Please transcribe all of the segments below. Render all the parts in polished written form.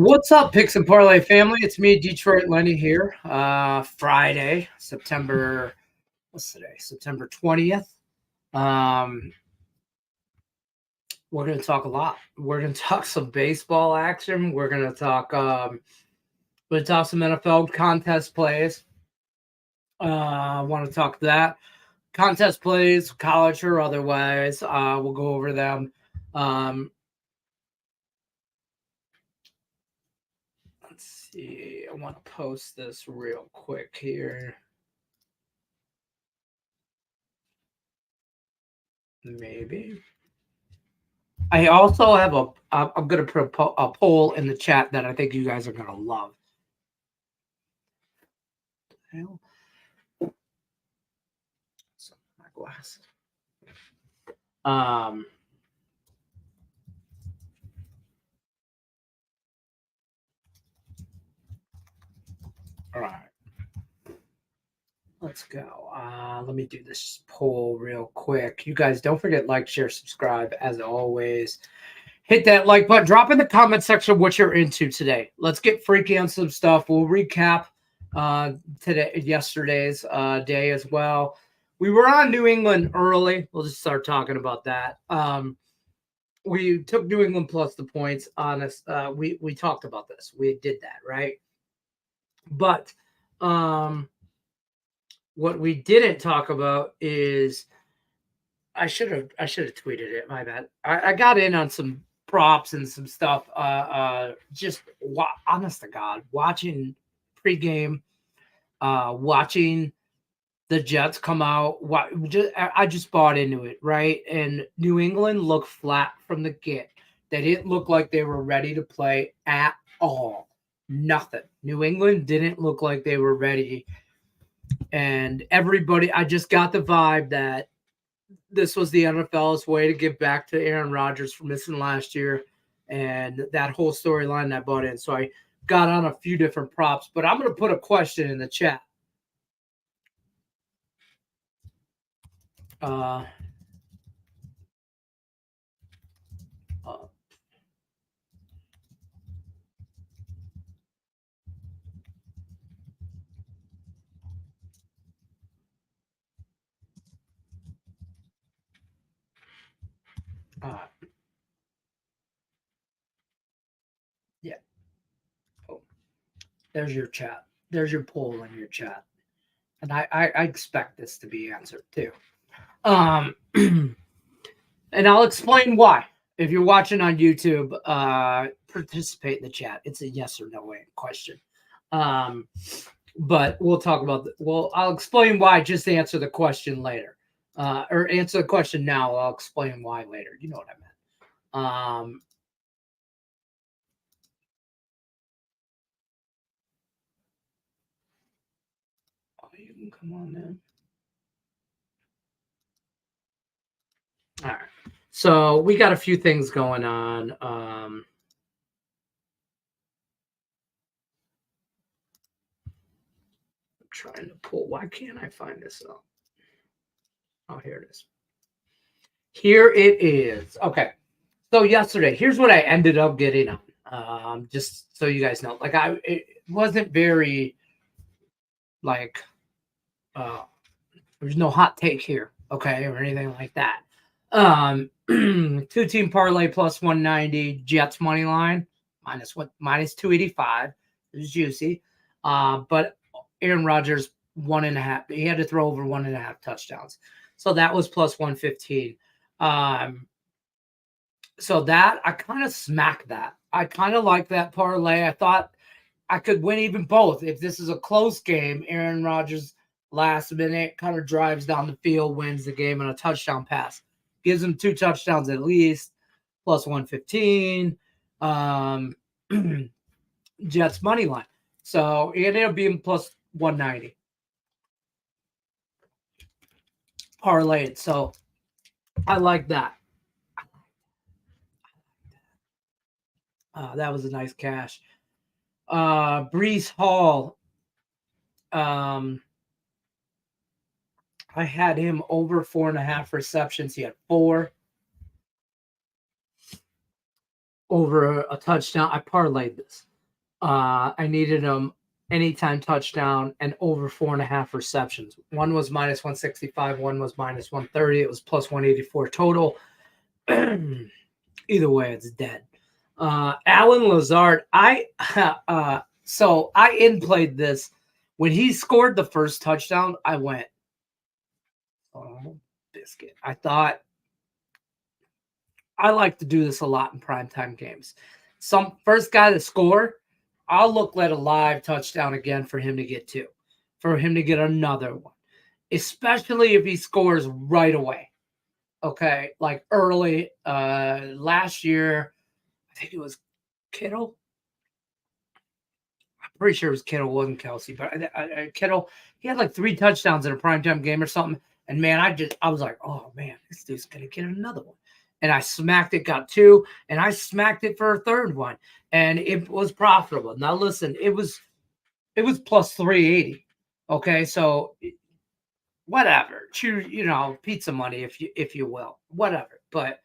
What's up, Picks and Parlay family? It's me, Detroit Lenny here. Friday, what's today? September 20th. We're gonna talk a lot. We're gonna talk some baseball action. We're gonna talk some NFL contest plays. I want to talk that. Contest plays, college or otherwise. We'll go over them. Let's see. I want to post this real quick here. Maybe. I also have I'm going to put a poll in the chat that I think you guys are going to love. My glasses. All right. Let's go. Let me do this poll real quick. You guys don't forget, like, share, subscribe. As always, hit that like button. Drop in the comment section what you're into today. Let's get freaky on some stuff. We'll recap yesterday's day as well. We were on New England early. We'll just start talking about that. We took New England plus the points. We talked about this. We did that, right? But what we didn't talk about is I should have tweeted it. My bad. I got in on some props and some stuff. Honest to God, watching pregame, watching the Jets come out. I just bought into it, right? And New England looked flat from the get. They didn't look like they were ready to play at all. Nothing. New England didn't look like they were ready. And everybody, I just got the vibe that this was the NFL's way to give back to Aaron Rodgers for missing last year, and that whole storyline I bought in. So I got on a few different props, but I'm going to put a question in the chat. Yeah. Oh, there's your chat. There's your poll in your chat. And I expect this to be answered too. And I'll explain why. If you're watching on YouTube, participate in the chat. It's a yes or no question. But we'll talk about I'll explain why. Just answer the question later. Or answer the question now. I'll explain why later. You know what I meant. You can come on then. All right. So we got a few things going on. I'm trying to pull. Why can't I find this up? Oh, here it is. Here it is. Okay. So yesterday, here's what I ended up getting on. Just so you guys know, it wasn't very there's no hot take here, okay, or anything like that. 2-team parlay plus 190, Jets money line minus 285. It was juicy. But Aaron Rodgers 1.5. He had to throw over 1.5 touchdowns. So that was plus 115. So that I kind of smacked that. I kind of like that parlay. I thought I could win even both. If this is a close game, Aaron Rodgers last minute kind of drives down the field, wins the game on a touchdown pass. Gives him 2 touchdowns at least, plus 115. Jets money line. So it ended up being plus 190. Parlayed. So I like that. That was a nice cash. Breece Hall. I had him over 4.5 receptions. He had 4. Over a touchdown. I parlayed this. I needed him anytime touchdown and over 4.5 receptions. One was minus 165, one was minus 130. It was plus 184 total. Either way, it's dead. Alan Lazard, so I in-played this. When he scored the first touchdown, I went, oh, biscuit. I thought, I like to do this a lot in primetime games. Some first guy to score, I'll look at a live touchdown again for him to get two, for him to get another one, especially if he scores right away. Okay, like early last year, I think it was Kittle. I'm pretty sure it was Kittle, wasn't Kelsey, but Kittle, he had like 3 touchdowns in a primetime game or something. And man, I was like, oh man, this dude's gonna get another one. And I smacked it, got 2, and I smacked it for a third one, and it was profitable. Now listen, it was plus 380. Okay, so whatever, choose, pizza money if you will, whatever. But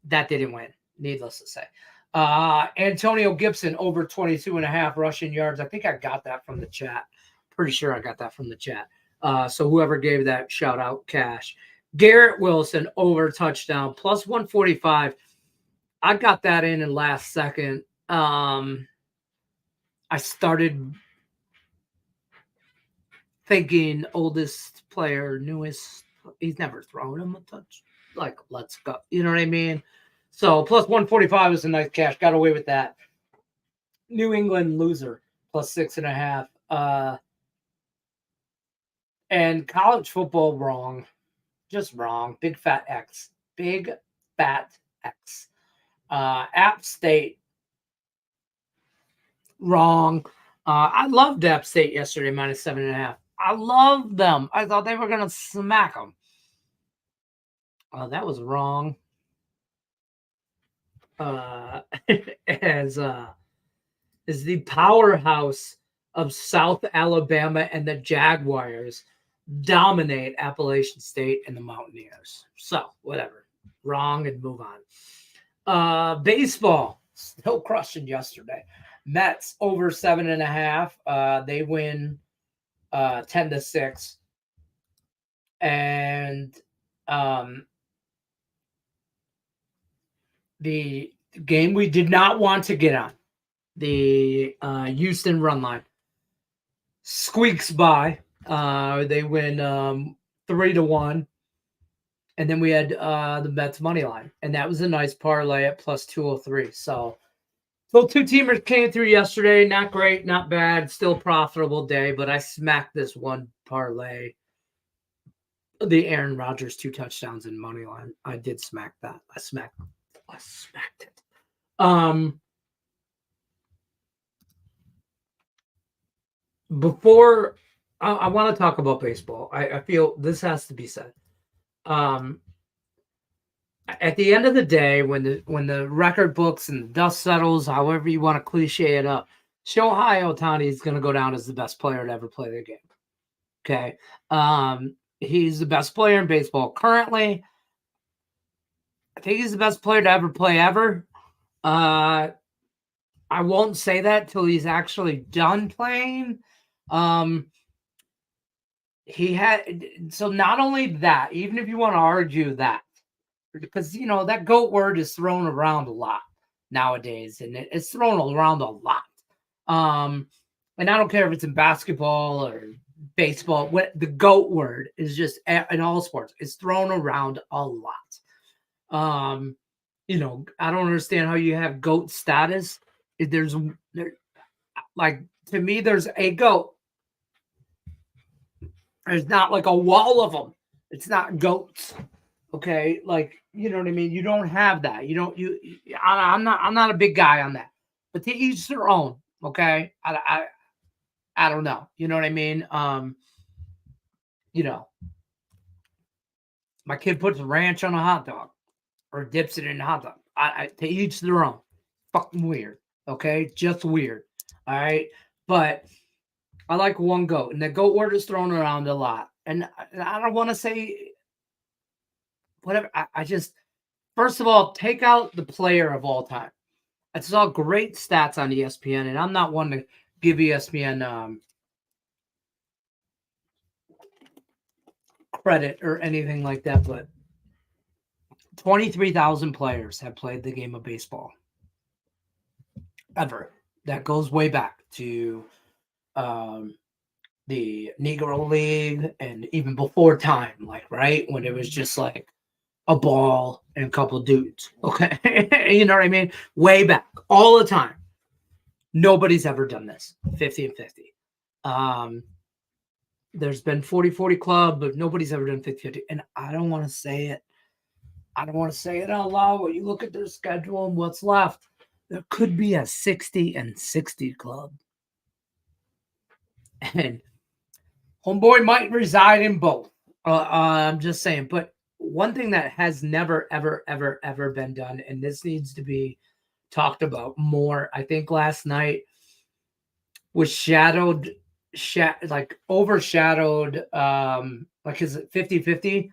that didn't win, needless to say. Antonio Gibson over 22.5 rushing yards. I think I got that from the chat. Pretty sure I got that from the chat. So whoever gave that, shout out, cash. Garrett Wilson over touchdown plus 145. I got that in last second. I started thinking oldest player, newest. He's never thrown him a touch. Like, let's go. You know what I mean? So plus 145 is a nice cash. Got away with that. New England loser plus 6.5. And college football wrong. Just wrong. Big fat X. Big fat X. App State wrong. I loved App State yesterday, minus 7.5. I loved them. I thought they were going to smack them. That was wrong. As is the powerhouse of South Alabama and the Jaguars dominate Appalachian State and the Mountaineers. So whatever, wrong, and move on. Baseball still crushing yesterday. Mets over 7.5. They win 10-6, and the game we did not want to get on, the Houston run line, squeaks by. They win 3-1, and then we had the Mets money line, and that was a nice parlay at plus 203. So 2 teamers came through yesterday. Not great, not bad, still profitable day, but I smacked this one parlay. The Aaron Rodgers 2 touchdowns in money line. I did smack that. I smacked it. Before I want to talk about baseball, I feel this has to be said. At the end of the day, when the record books and the dust settles, however you want to cliche it up, Shohei Ohtani is going to go down as the best player to ever play the game. Okay. He's the best player in baseball currently. I think he's the best player to ever play ever. I won't say that till he's actually done playing. He had, so not only that, even if you want to argue that, because that GOAT word is thrown around a lot nowadays, and it's thrown around a lot. And I don't care if it's in basketball or baseball. What the GOAT word is, just in all sports, it's thrown around a lot. I don't understand how you have GOAT status. If there's like, to me, there's a GOAT. There's not like a wall of them. It's not goats. Okay, like, you know what I mean? You don't have that. I'm not a big guy on that. But to each their own. Okay, I don't know. You know what I mean? My kid puts ranch on a hot dog or dips it in a hot dog. To each their own. Fucking weird. Okay, just weird. All right, but I like one GOAT, and the GOAT word is thrown around a lot. And I don't want to say whatever. I just, first of all, take out the player of all time. I saw great stats on ESPN, and I'm not one to give ESPN credit or anything like that, but 23,000 players have played the game of baseball ever. That goes way back to the Negro League and even before time, like, right? When it was just like a ball and a couple dudes. Okay. You know what I mean? Way back, all the time. Nobody's ever done this 50 and 50. There's been 40-40 club, but nobody's ever done 50-50. And I don't want to say it. I don't want to say it out loud. When you look at their schedule and what's left, there could be a 60 and 60 club. And homeboy might reside in both. I'm just saying. But one thing that has never, ever, ever, ever been done, and this needs to be talked about more, I think last night was overshadowed, like his 50-50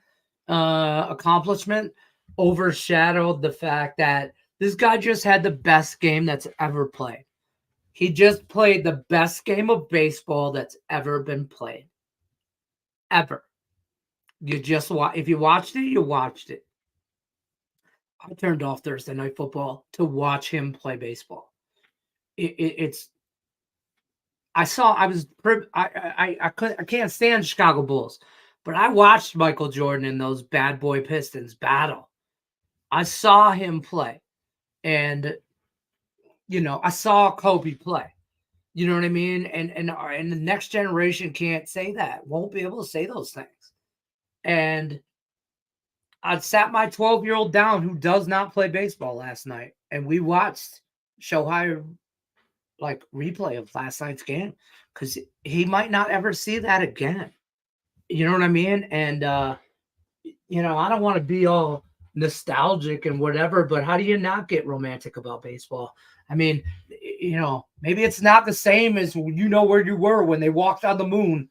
accomplishment overshadowed the fact that this guy just had the best game that's ever played. He just played the best game of baseball that's ever been played. Ever. You just if you watched it, you watched it. I turned off Thursday Night Football to watch him play baseball. It's. I can't stand Chicago Bulls, but I watched Michael Jordan and those bad boy Pistons battle. I saw him play, and I saw Kobe play. You know what I mean? And the next generation can't say that. Won't be able to say those things. And I sat my 12-year-old down who does not play baseball last night, and we watched Shohei replay of last night's game because he might not ever see that again. You know what I mean? And I don't want to be all nostalgic and whatever, but how do you not get romantic about baseball? I mean, maybe it's not the same as where you were when they walked on the moon,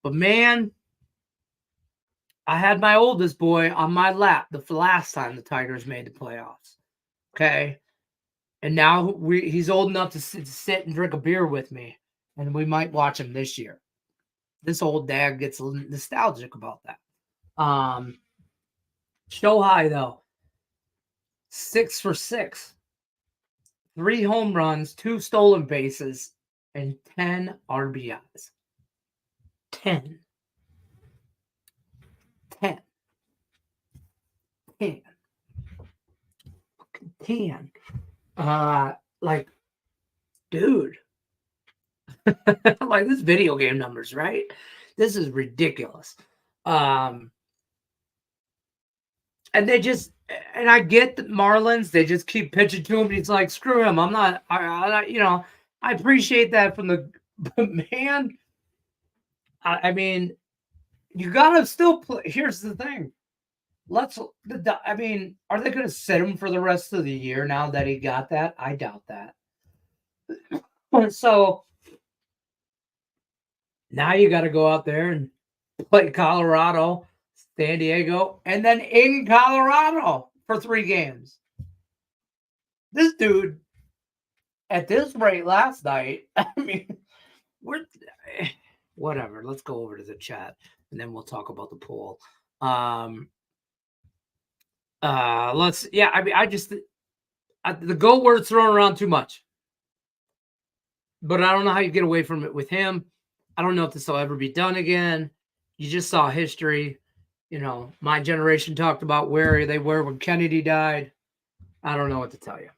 but man, I had my oldest boy on my lap the last time the Tigers made the playoffs. Okay. And now he's old enough to sit and drink a beer with me, and we might watch him this year. This old dad gets nostalgic about that. Shohei, though, 6 for 6, 3 home runs, 2 stolen bases, and 10 RBIs. 10. 10. 10. 10. Dude. Like, this video game numbers, right? This is ridiculous. And I get the Marlins, they just keep pitching to him. He's like, screw him. I appreciate that from the man. I mean, you gotta still play. Here's the thing. Are they going to sit him for the rest of the year now that he got that? I doubt that. So now you got to go out there and play Colorado, San Diego, and then in Colorado for 3 games. This dude, at this rate last night, I mean, whatever. Let's go over to the chat, and then we'll talk about the poll. The GOAT word's thrown around too much. But I don't know how you get away from it with him. I don't know if this will ever be done again. You just saw history. My generation talked about where they were when Kennedy died. I don't know what to tell you.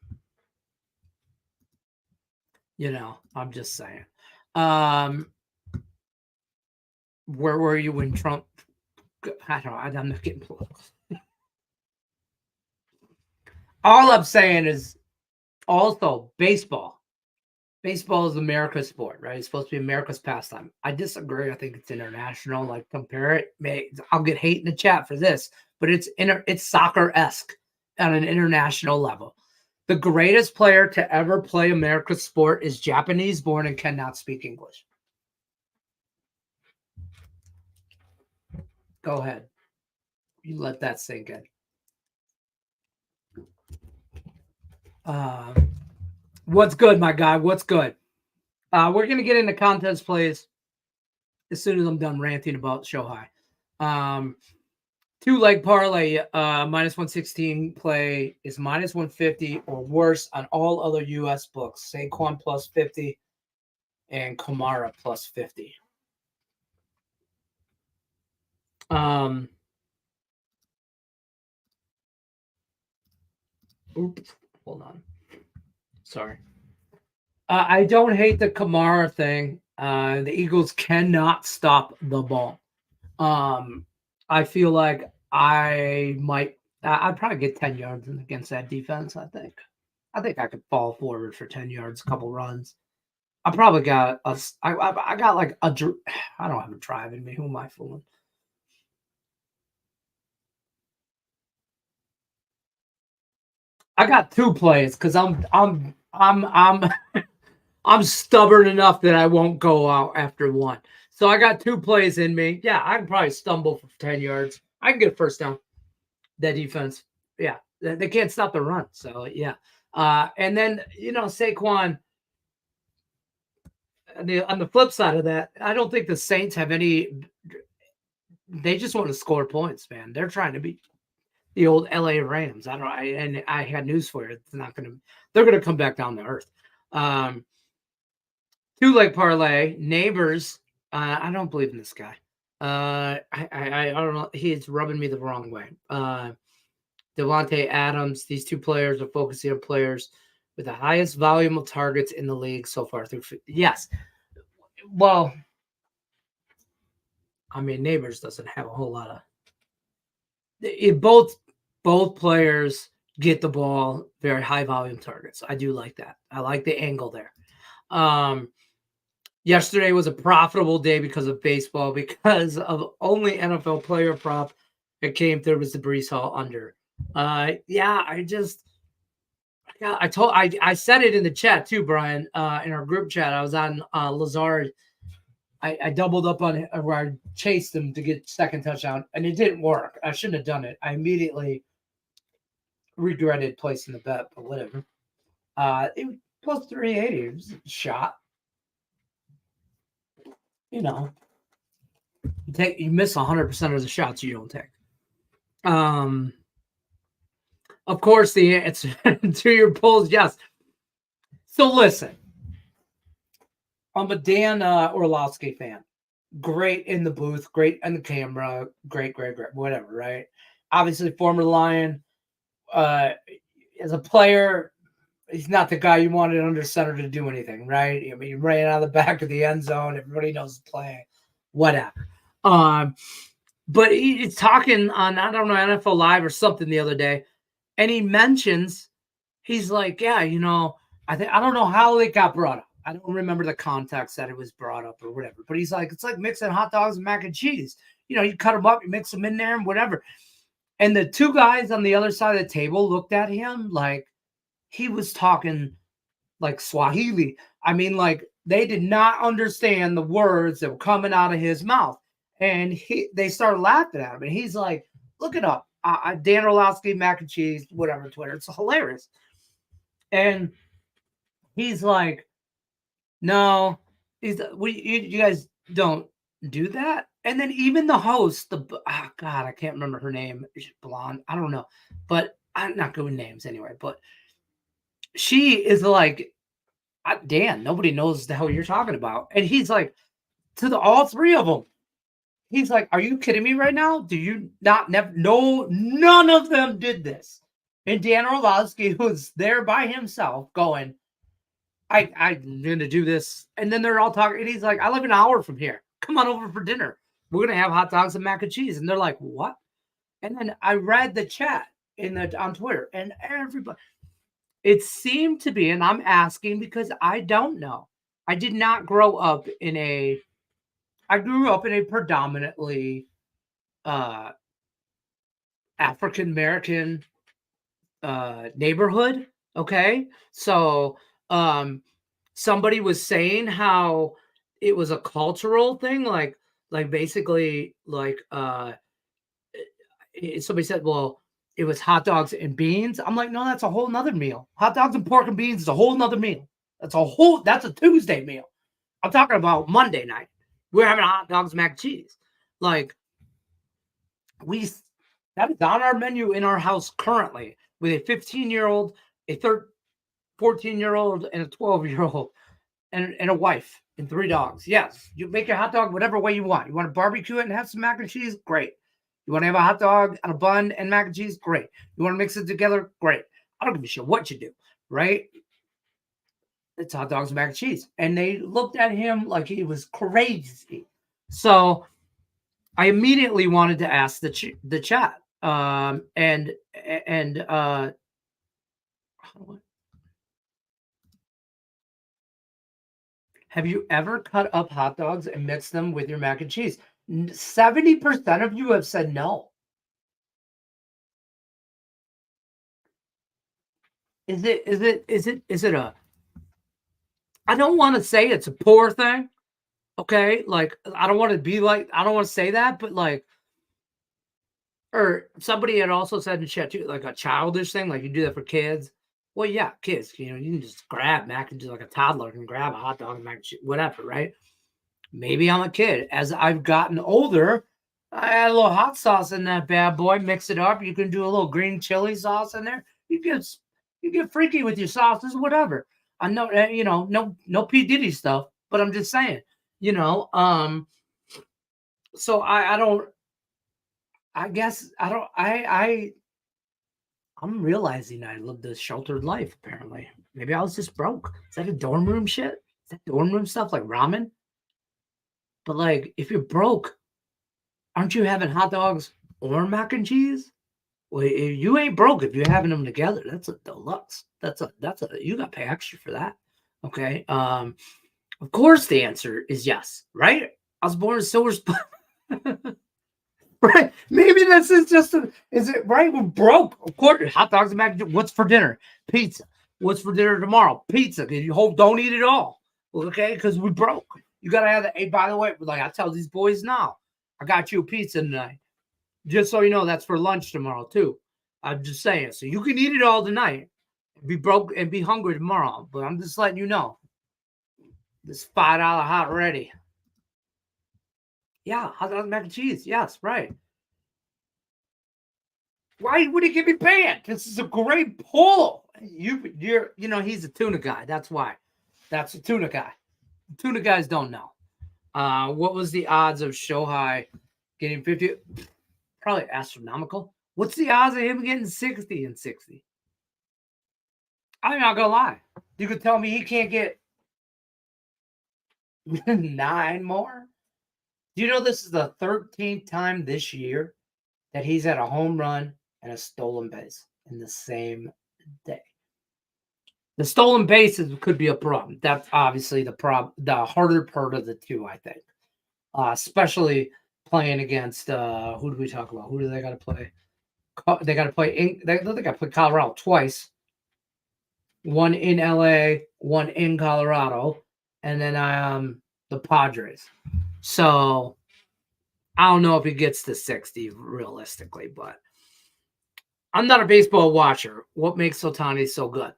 I'm just saying. Where were you when Trump? I don't know. I'm not getting political. All I'm saying is also baseball. Baseball is America's sport, right? It's supposed to be America's pastime. I disagree. I think it's international. Like, compare it. I'll get hate in the chat for this, but it's soccer-esque on an international level. The greatest player to ever play America's sport is Japanese-born and cannot speak English. Go ahead. You let that sink in. What's good, my guy? What's good? We're gonna get into contest plays as soon as I'm done ranting about show high. Two leg parlay, minus 116 play is minus 150 or worse on all other US books. Saquon plus 50 and Kamara plus 50. Oops, hold on. Sorry. I don't hate the Kamara thing. The Eagles cannot stop the ball. I feel like I'd probably get 10 yards against that defense. I think I could fall forward for 10 yards, a couple runs. I probably got I got like I don't have a drive in me. Who am I fooling? I got two plays because I'm I'm stubborn enough that I won't go out after one. So I got two plays in me. Yeah, I can probably stumble for 10 yards. I can get a first down. That defense, yeah, they can't stop the run. So yeah, and then Saquon. On the flip side of that, I don't think the Saints have any. They just want to score points, man. They're trying to be the old LA Rams. I had news for you. It's not going to. They're going to come back down to earth. Two leg parlay neighbors. I don't believe in this guy. I don't know. He's rubbing me the wrong way. Devontae Adams. These two players are focusing on players with the highest volume of targets in the league so far through. Yes. Well, I mean, Neighbors doesn't have a whole lot of. Both players get the ball, very high volume targets. I do like that. I like the angle there. Yesterday was a profitable day because of baseball, because of only NFL player prop that came through was the Brees Hall under. I said it in the chat too, Brian, in our group chat. I was on Lazard. I doubled up on it where I chased him to get second touchdown, and it didn't work. I shouldn't have done it. I immediately regretted placing the bet, but whatever. It was plus 380. It was a shot. You miss 100% of the shots you don't take. Of course, the answer to your polls, yes. So listen, I'm a Dan Orlovsky fan. Great in the booth, great on the camera, great, whatever, right? Obviously, former Lion. As a player, he's not the guy you wanted under center to do anything, right? I mean, he ran out of the back of the end zone. Everybody knows the play, whatever. But he's talking on, I don't know, NFL Live or something the other day, and he mentions, he's like, yeah, I don't know how it got brought up. I don't remember the context that it was brought up or whatever. But he's like, it's like mixing hot dogs and mac and cheese. You cut them up, you mix them in there and whatever. And the two guys on the other side of the table looked at him like he was talking like Swahili. I mean, like they did not understand the words that were coming out of his mouth. And they started laughing at him. And he's like, look it up. Dan Orlovsky, mac and cheese, whatever, Twitter. It's hilarious. And he's like, no, you guys don't do that. And then even the host, God, I can't remember her name. She's blonde. I don't know. But I'm not good with names anyway. But she is like, Dan, nobody knows the hell you're talking about. And he's like, all three of them. He's like, are you kidding me right now? Do you not no, none of them did this. And Dan Orlovsky was there by himself going, I'm going to do this. And then they're all talking. And he's like, I live an hour from here. Come on over for dinner. We're going to have hot dogs and mac and cheese. And they're like, what? And then I read the chat on Twitter, and everybody, it seemed to be, and I'm asking because I don't know. I did not grow up I grew up in a predominantly African-American neighborhood. Okay. So somebody was saying how it was a cultural thing, like basically like somebody said, well, it was hot dogs and beans. I'm like, no, that's a whole nother meal. Hot dogs and pork and beans is a whole nother meal. That's a Tuesday meal. I'm talking about Monday night. We're having hot dogs, mac and cheese. Like, that is on our menu in our house currently with a 15-year-old, a 14-year-old, and a 12-year-old, and a wife and 3 dogs. Yes, you make your hot dog whatever way you want. You want to barbecue it and have some mac and cheese? Great. You want to have a hot dog on a bun and mac and cheese? Great. You want to mix it together? Great. I don't give a shit what you do, right? It's hot dogs and mac and cheese. And they looked at him like he was crazy. So I immediately wanted to ask the chat. Have you ever cut up hot dogs and mixed them with your mac and cheese? 70% of you have said no. Is it a, I don't want to say it's a poor thing. Okay. Like, I don't want to say that, but like, or somebody had also said in chat too, like a childish thing, like you do that for kids. Well, yeah, kids, you can just grab mac and cheese like a toddler can grab a hot dog and mac and cheese, whatever, right? Maybe I'm a kid. As I've gotten older, I add a little hot sauce in that bad boy, mix it up. You can do a little green chili sauce in there. You get freaky with your sauces, whatever. I know, no P. Diddy stuff, but I'm just saying, so I'm realizing I lived a sheltered life, apparently. Maybe I was just broke. Is that a dorm room shit? Is that dorm room stuff like ramen? But like, if you're broke, aren't you having hot dogs or mac and cheese? Well, you ain't broke if you're having them together. That's a deluxe. You got to pay extra for that. Okay. Of course the answer is yes, right? I was born in silver spoon. Right? Maybe this is is it right? We're broke. Of course, hot dogs and mac and cheese. What's for dinner? Pizza. What's for dinner tomorrow? Pizza. You hope don't eat it all. Okay, because we broke. You gotta have that. Hey, by the way, like I tell these boys now, I got you a pizza tonight. Just so you know, that's for lunch tomorrow too. I'm just saying. So you can eat it all tonight, be broke and be hungry tomorrow. But I'm just letting you know. This $5 hot ready. Yeah, hot dog mac and cheese. Yes, right. Why would he give me banned? This is a great pull. He's a tuna guy. That's why. That's a tuna guy. Tuna guys don't know. What was the odds of Shohei getting 50? Probably astronomical. What's the odds of him getting 60 and 60? I'm not gonna lie. You could tell me he can't get 9 more. Do you know this is the 13th time this year that he's had a home run and a stolen base in the same day? The stolen bases could be a problem. That's obviously the harder part of the two, I think. Especially playing against who do we talk about? Who do they got to play? They got to play. They got to play Colorado twice. One in LA, one in Colorado, and then the Padres. So I don't know if he gets to 60 realistically, but I'm not a baseball watcher. What makes Ohtani so good?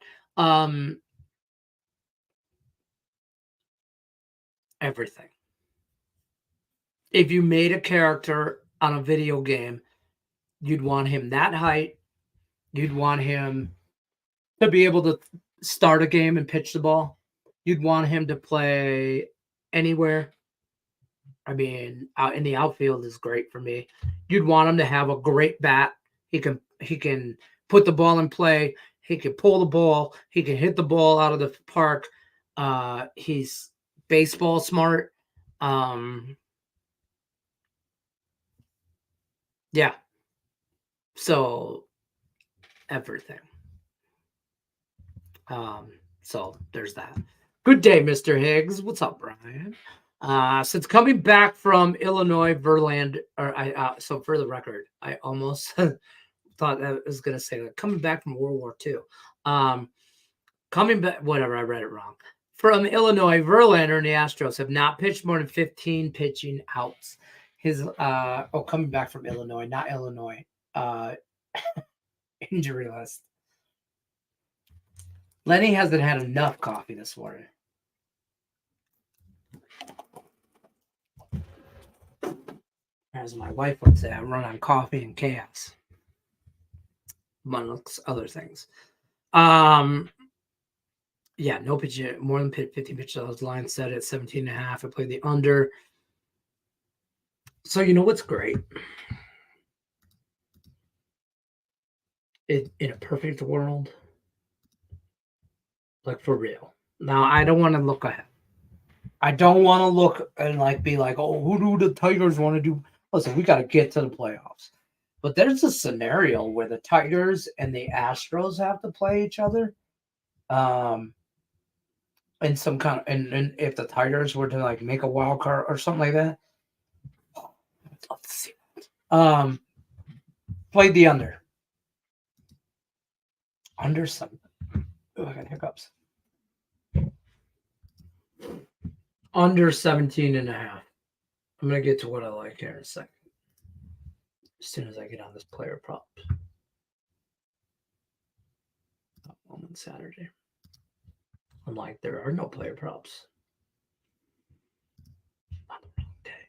Everything. If you made a character on a video game, you'd want him that height. You'd want him to be able to start a game and pitch the ball. You'd want him to play anywhere. I mean, out in the outfield is great for me. You'd want him to have a great bat. He can put the ball in play. He can pull the ball. He can hit the ball out of the park. He's baseball smart. Yeah. So everything. So there's that. Good day, Mr. Higgs. What's up, Brian? Since coming back from Illinois, Verlander, so for the record, I almost thought I was going to say that coming back from World War II. Coming back, whatever, I read it wrong. From Illinois, Verlander and the Astros have not pitched more than 15 pitching outs. Coming back from Illinois, not Illinois. injury list. Lenny hasn't had enough coffee this morning. As my wife would say, I run on coffee and chaos, amongst other things. Yeah, no pitch, more than 15 pitches. Line set at 17.5. I played the under. So you know what's great? In a perfect world, like for real. Now I don't want to look ahead. I don't want to look and like be like, oh, who do the Tigers want to do? Listen, we got to get to the playoffs. But there's a scenario where the Tigers and the Astros have to play each other. In some kind of, and if the Tigers were to like make a wild card or something like that, I'd love to see that. Played the under. Under some. Oh, I got hiccups. Under 17.5. I'm going to get to what I like here in a second. As soon as I get on this player props. On Saturday. I'm like, there are no player props. On the wrong day.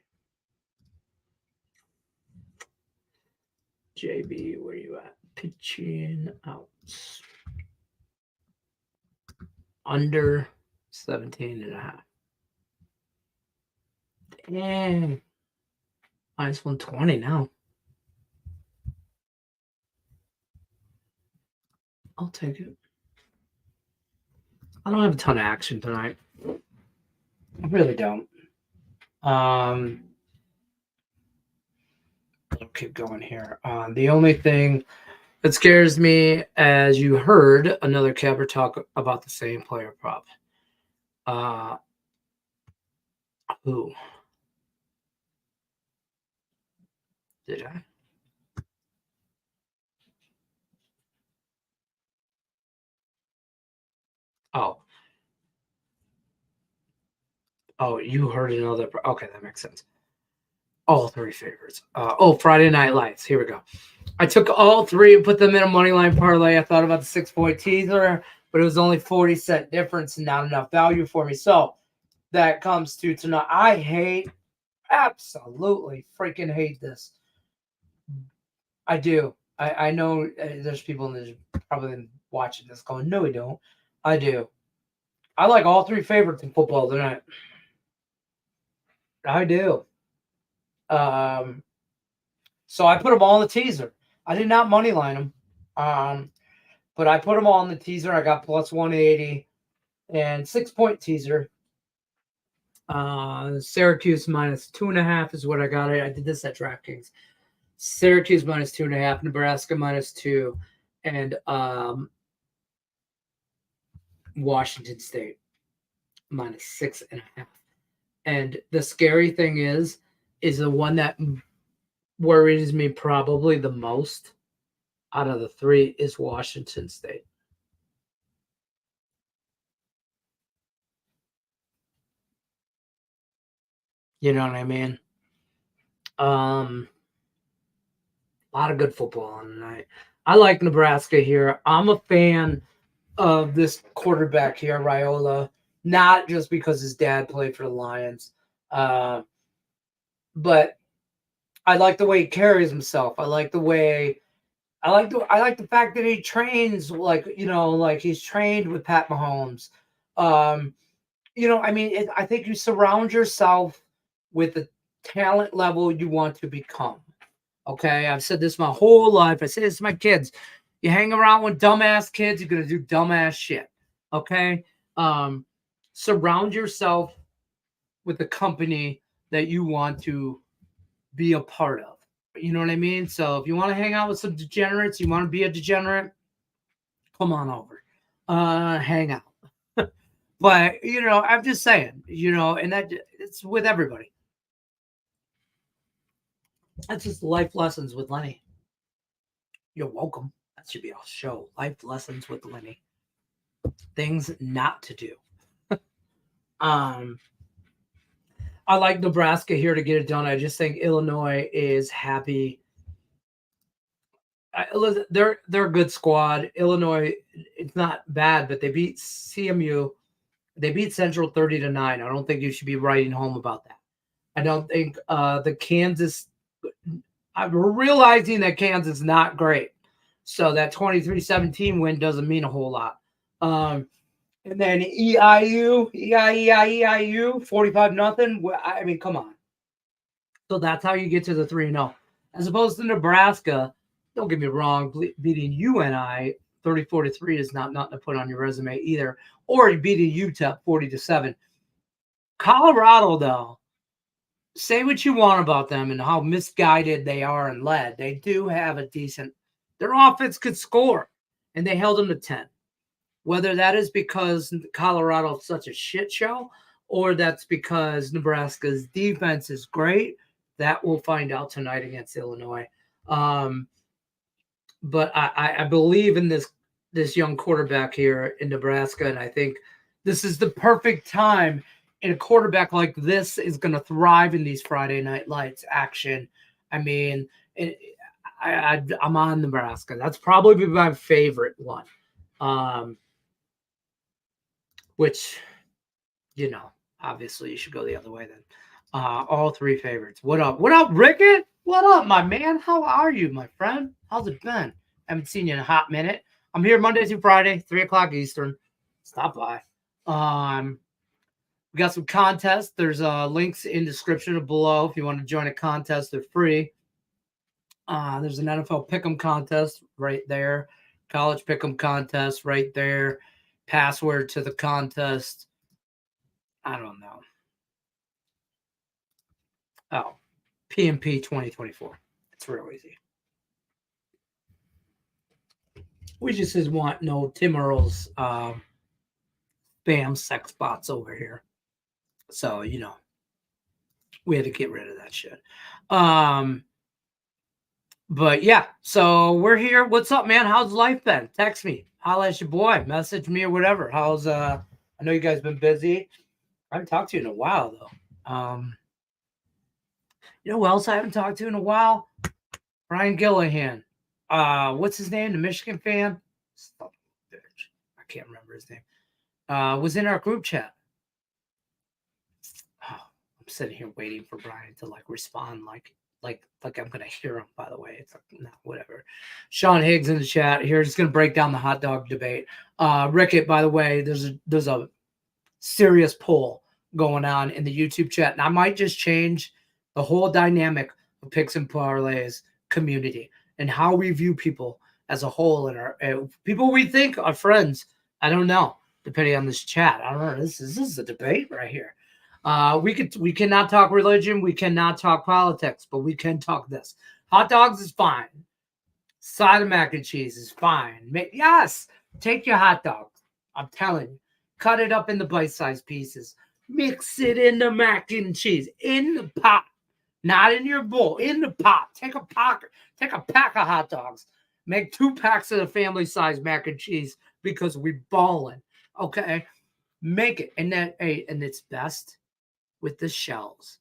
JB, where you at? Pitching outs. Under 17.5. Dang. Minus 120 now. I'll take it. I don't have a ton of action tonight. I really don't. I'll keep going here. The only thing that scares me, as you heard another capper talk about the same player prop. Who? Did I? Oh, you heard another. Okay, that makes sense. All three favorites. Friday Night Lights. Here we go. I took all three and put them in a money line parlay. I thought about the 6-point teaser, but it was only 40-cent difference and not enough value for me. So that comes to tonight. I absolutely freaking hate this. I do. I know there's people in this probably watching this going, no, we don't. I do. I like all three favorites in football tonight. I do. So I put them all in the teaser. I did not money line them. But I put them all in the teaser. I got plus 180 and 6-point teaser. Syracuse minus 2.5 is what I got. I did this at DraftKings. Syracuse minus 2.5, Nebraska minus 2, and Washington State minus 6.5. And the scary thing is the one that worries me probably the most out of the three is Washington State. You know what I mean? A lot of good football on tonight. I like Nebraska here. I'm a fan of this quarterback here, Raiola, not just because his dad played for the Lions, but I like the way he carries himself. I like the fact that he trains like he's trained with Pat Mahomes. I think you surround yourself with the talent level you want to become. Okay, I've said this my whole life. I say this to my kids. You hang around with dumbass kids, you're gonna do dumbass shit. Okay, surround yourself with the company that you want to be a part of. You know what I mean? So if you want to hang out with some degenerates, you want to be a degenerate, come on over, hang out. But I'm just saying, and that it's with everybody. That's just life lessons with Lenny. You're welcome. That should be a show. Life lessons with Lenny. Things not to do. I like Nebraska here to get it done. I just think Illinois is happy Listen, they're a good squad. Illinois, it's not bad, but they beat CMU. They beat Central 30-9. I don't think you should be writing home about that. I don't think the Kansas. I'm realizing that Kansas is not great, so that 23-17 win doesn't mean a whole lot. And then EIU 45-0. I mean, come on. So that's how you get to the 3-0. As opposed to Nebraska, don't get me wrong, beating UNI 34-3 is not nothing to put on your resume either. Or beating UTEP 40-7. Colorado, though, say what you want about them and how misguided they are and led. They do have a decent – their offense could score, and they held them to 10. Whether that is because Colorado is such a shit show or that's because Nebraska's defense is great, that we'll find out tonight against Illinois. But I believe in this young quarterback here in Nebraska, and I think this is the perfect time. And a quarterback like this is going to thrive in these Friday Night Lights action. I mean, I'm on Nebraska. That's probably my favorite one. Which, obviously you should go the other way then. All three favorites. What up? What up, Rickett? What up, my man? How are you, my friend? How's it been? Haven't seen you in a hot minute. I'm here Monday through Friday, 3 o'clock Eastern. Stop by. We got some contests. There's links in description below. If you want to join a contest, they're free. There's an NFL Pick'em contest right there. College Pick'em contest right there. Password to the contest. I don't know. Oh, PMP 2024. It's real easy. We just want no Tim Earl's spam sex bots over here. So, we had to get rid of that shit. But yeah, so we're here. What's up, man? How's life been? Text me. Holla at your boy. Message me or whatever. How's I know you guys been busy. I haven't talked to you in a while though. You know who else I haven't talked to in a while? Brian Gillihan. What's his name? The Michigan fan? I can't remember his name. Was in our group chat. Oh, I'm sitting here waiting for Brian to respond like I'm gonna hear him. By the way, it's whatever. Sean Higgs in the chat here. Just gonna break down the hot dog debate. Rickett, by the way, there's a serious poll going on in the YouTube chat, and I might just change the whole dynamic of Picks and Parlays community and how we view people as a whole and our people we think are friends. I don't know, depending on this chat. I don't know. This is a debate right here. We cannot talk religion. We cannot talk politics, but we can talk this. Hot dogs is fine. Side of mac and cheese is fine. Yes, take your hot dog. I'm telling you, cut it up into bite-sized pieces. Mix it in the mac and cheese in the pot, not in your bowl. In the pot. Take a pack of hot dogs. Make 2 packs of the family-sized mac and cheese because we ballin'. Okay, make it, and it's best with the shells.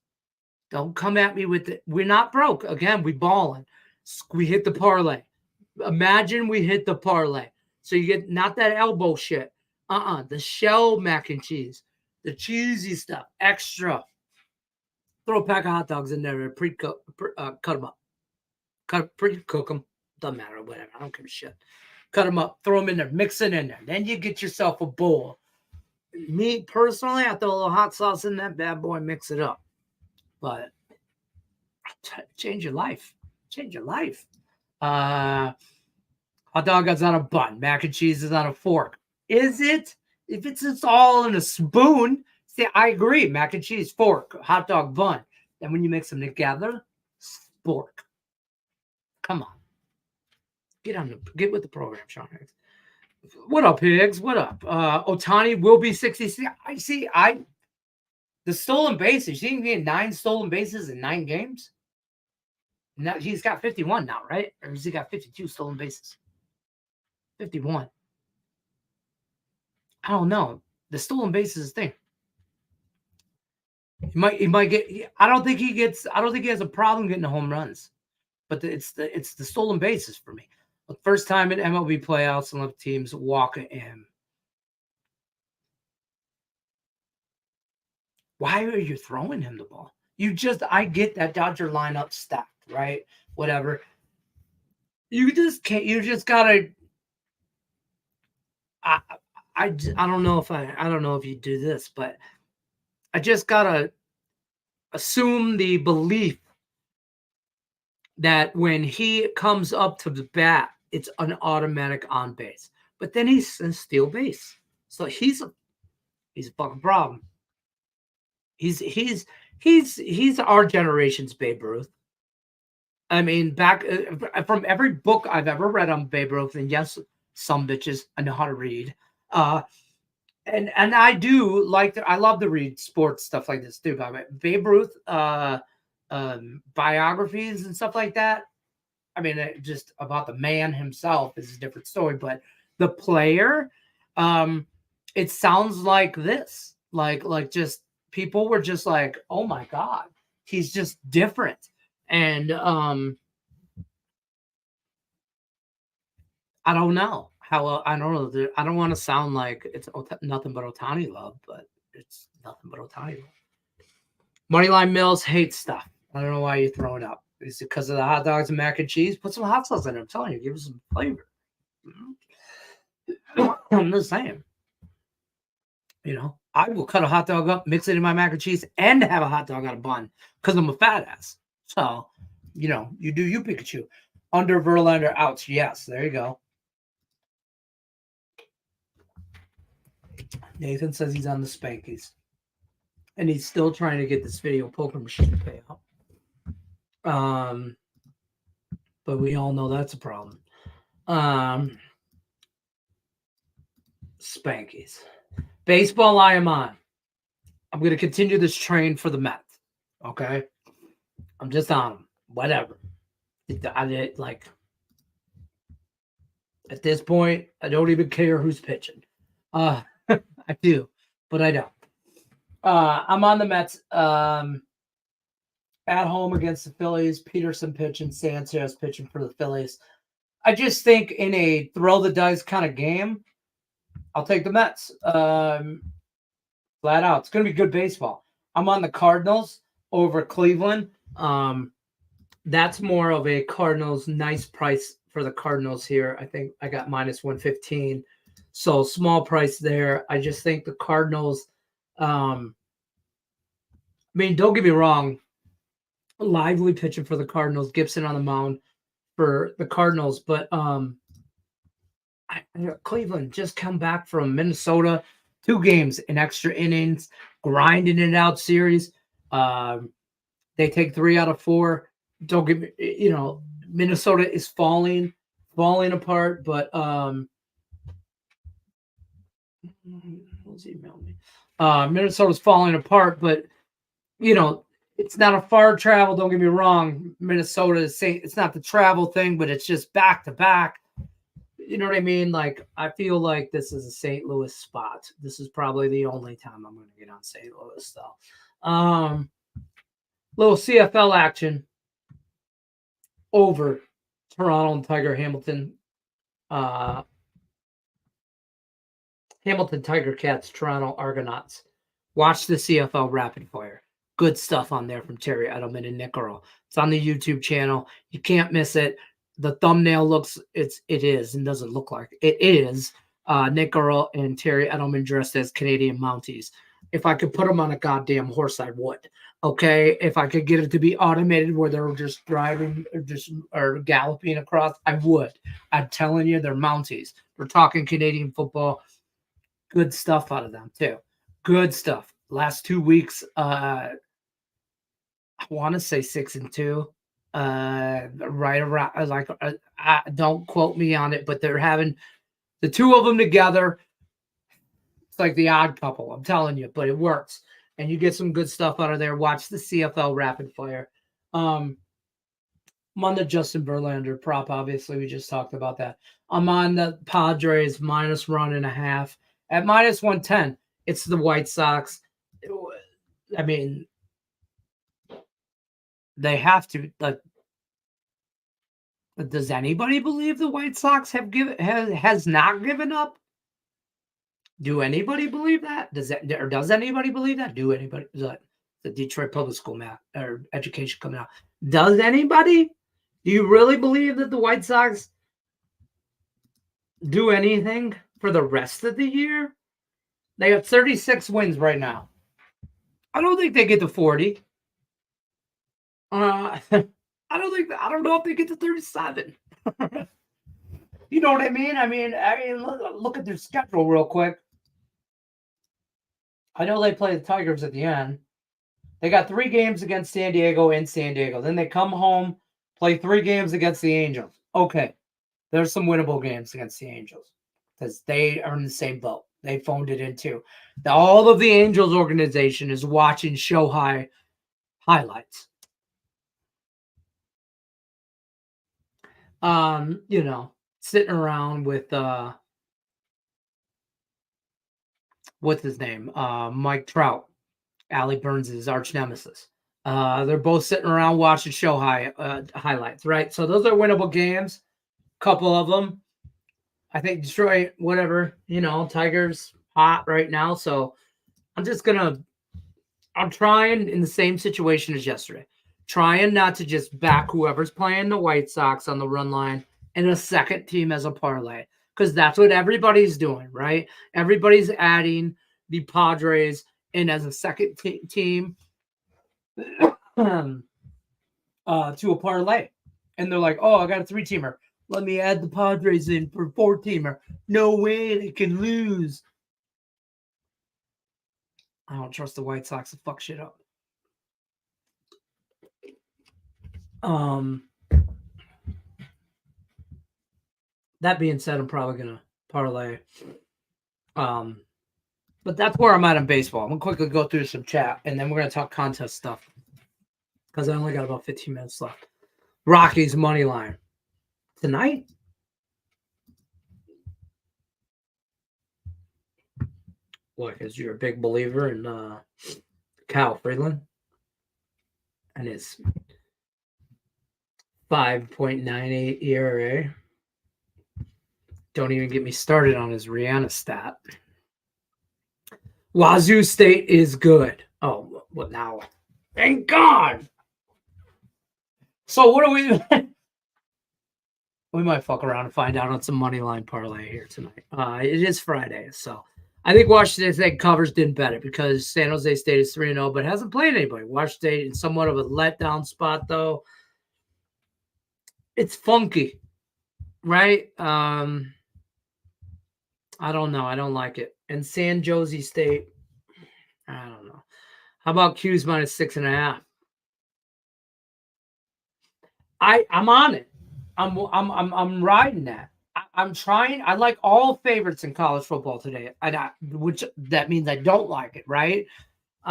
Don't come at me with it. We're not broke. Again, we balling. We hit the parlay. Imagine we hit the parlay. So you get not that elbow shit. The shell mac and cheese. The cheesy stuff. Extra. Throw a pack of hot dogs in there and cut them up. Pre-cook them. Doesn't matter. Whatever. I don't give a shit. Cut them up. Throw them in there. Mix it in there. Then you get yourself a bowl. Me personally, I throw a little hot sauce in that bad boy, mix it up. But change your life. Change your life. Hot dog is on a bun. Mac and cheese is on a fork. Is it? If it's all in a spoon, see, I agree. Mac and cheese, fork, hot dog, bun. Then when you mix them together, spork. Come on. Get with the program, Sean Higgs. What up, Higgs? What up? Ohtani will be 60. The stolen bases. He can get 9 stolen bases in 9 games. Now he's got 51 now, right? Or has he got 52 stolen bases? 51. I don't know. The stolen bases thing. He might get. I don't think he has a problem getting the home runs, but it's the stolen bases for me. The first time in MLB playoffs and let teams walk in. Why are you throwing him the ball? I get that Dodger lineup stacked, right? Whatever. You just can't. You just gotta. I don't know if I don't know if you do this, but I just gotta assume the belief that when he comes up to the bat, it's an automatic on base. But then he's in steal base, so he's a fucking problem. He's our generation's Babe Ruth. I mean, back from every book I've ever read on Babe Ruth, and yes, some bitches I know how to read. And I do like I love to read sports stuff like this too. By the way, Babe Ruth biographies and stuff like that. I mean, just about the man himself is a different story, but the player, it sounds like this, like just people were just like, oh my god, he's just different, and I don't know how. I don't know. I don't want to sound like it's nothing but Otani love, but it's nothing but Otani love. Moneyline Mills hates stuff. I don't know why you throw it up. Is it because of the hot dogs and mac and cheese? Put some hot sauce in it. I'm telling you, give it some flavor. I'm just saying. You know, I will cut a hot dog up, mix it in my mac and cheese, and have a hot dog on a bun because I'm a fat ass. So, you know, you do you, Pikachu. Under Verlander, ouch. Yes, there you go. Nathan says he's on the Spankies. And he's still trying to get this video poker machine to pay out. But we all know that's a problem. Spankies. Baseball, I am on. I'm going to continue this train for the Mets. Okay? I'm just on them. Whatever. Like, at this point, I don't even care who's pitching. I do, but I don't. I'm on the Mets. At home against the Phillies, Peterson pitching, Sanchez pitching for the Phillies. I just think in a throw the dice kind of game, I'll take the Mets. Flat out. It's going to be good baseball. I'm on the Cardinals over Cleveland. That's more of a Cardinals nice price for the Cardinals here. I think I got minus 115. So small price there. I just think the Cardinals, I mean, don't get me wrong. Lively pitching for the Cardinals, Gibson on the mound for the Cardinals, but Cleveland just come back from Minnesota, 2 games in extra innings, grinding it out series. They take 3 out of 4. Don't get me, you know, Minnesota is falling apart, but Minnesota's falling apart, but you know, it's not a far travel. Don't get me wrong. Minnesota is saying it's not the travel thing, but it's just back to back. You know what I mean? Like, I feel like this is a St. Louis spot. This is probably the only time I'm going to get on St. Louis, though. Little CFL action over Toronto and Tiger Hamilton. Hamilton Tiger Cats, Toronto Argonauts. Watch the CFL Rapid Fire. Good stuff on there from Terry Edelman and Nick Earl. It's on the YouTube channel. You can't miss it. The thumbnail looks, it is, and doesn't look like it is. Nick Earl and Terry Edelman dressed as Canadian Mounties. If I could put them on a goddamn horse, I would. Okay, if I could get it to be automated where they're just driving or galloping across, I would. I'm telling you, they're Mounties. We're talking Canadian football. Good stuff out of them too. Good stuff. Last 2 weeks, I want to say 6-2. Right around, like, don't quote me on it, but they're having the 2 of them together. It's like the odd couple. I'm telling you, but it works, and you get some good stuff out of there. Watch the CFL Rapid Fire. I'm on the Justin Verlander prop. Obviously, we just talked about that. I'm on the Padres -1.5 at -110. It's the White Sox. I mean, they have to, like, Does anybody believe the White Sox has not given up? Do anybody believe that? Does anybody believe that? Do anybody? The Detroit Public School math or education coming out? Does anybody? Do you really believe that the White Sox do anything for the rest of the year? They have 36 wins right now. I don't think they get to 40. I don't know if they get to 37. You know what I mean? I mean, look at their schedule real quick. I know they play the Tigers at the end. They got 3 games against San Diego in San Diego. Then they come home, play 3 games against the Angels. Okay, there's some winnable games against the Angels because they are in the same boat. They phoned it in too. All of the Angels organization is watching Shohei highlights. Sitting around with what's his name? Mike Trout, Allie Burns' arch nemesis. They're both sitting around watching Shohei highlights, right? So those are winnable games. Couple of them. I think Detroit, whatever, Tigers hot right now. So I'm trying in the same situation as yesterday. Trying not to just back whoever's playing the White Sox on the run line and a second team as a parlay. Because that's what everybody's doing, right? Everybody's adding the Padres in as a second team to a parlay. And they're like, oh, I got a 3-teamer. Let me add the Padres in for 4-teamer. No way they can lose. I don't trust the White Sox to fuck shit up. That being said, I'm probably gonna parlay. But that's where I'm at in baseball. I'm gonna quickly go through some chat, and then we're gonna talk contest stuff because I only got about 15 minutes left. Rockies money line tonight. What? Because you're a big believer in Cal Freeland and his 5.98 ERA. Don't even get me started on his Rihanna stat. Wazoo State is good. Oh, what now? Thank God. So what do we? We might fuck around and find out on some money line parlay here tonight. It is Friday, so I think Washington State covers didn't bet it because San Jose State is 3-0, but hasn't played anybody. Washington State in somewhat of a letdown spot, though. It's funky, right? I don't know. I don't like it. And San Jose State, I don't know. How about Q's minus 6.5? I'm on it. I'm riding that. I'm trying. I like all favorites in college football today. Which that means I don't like it, right?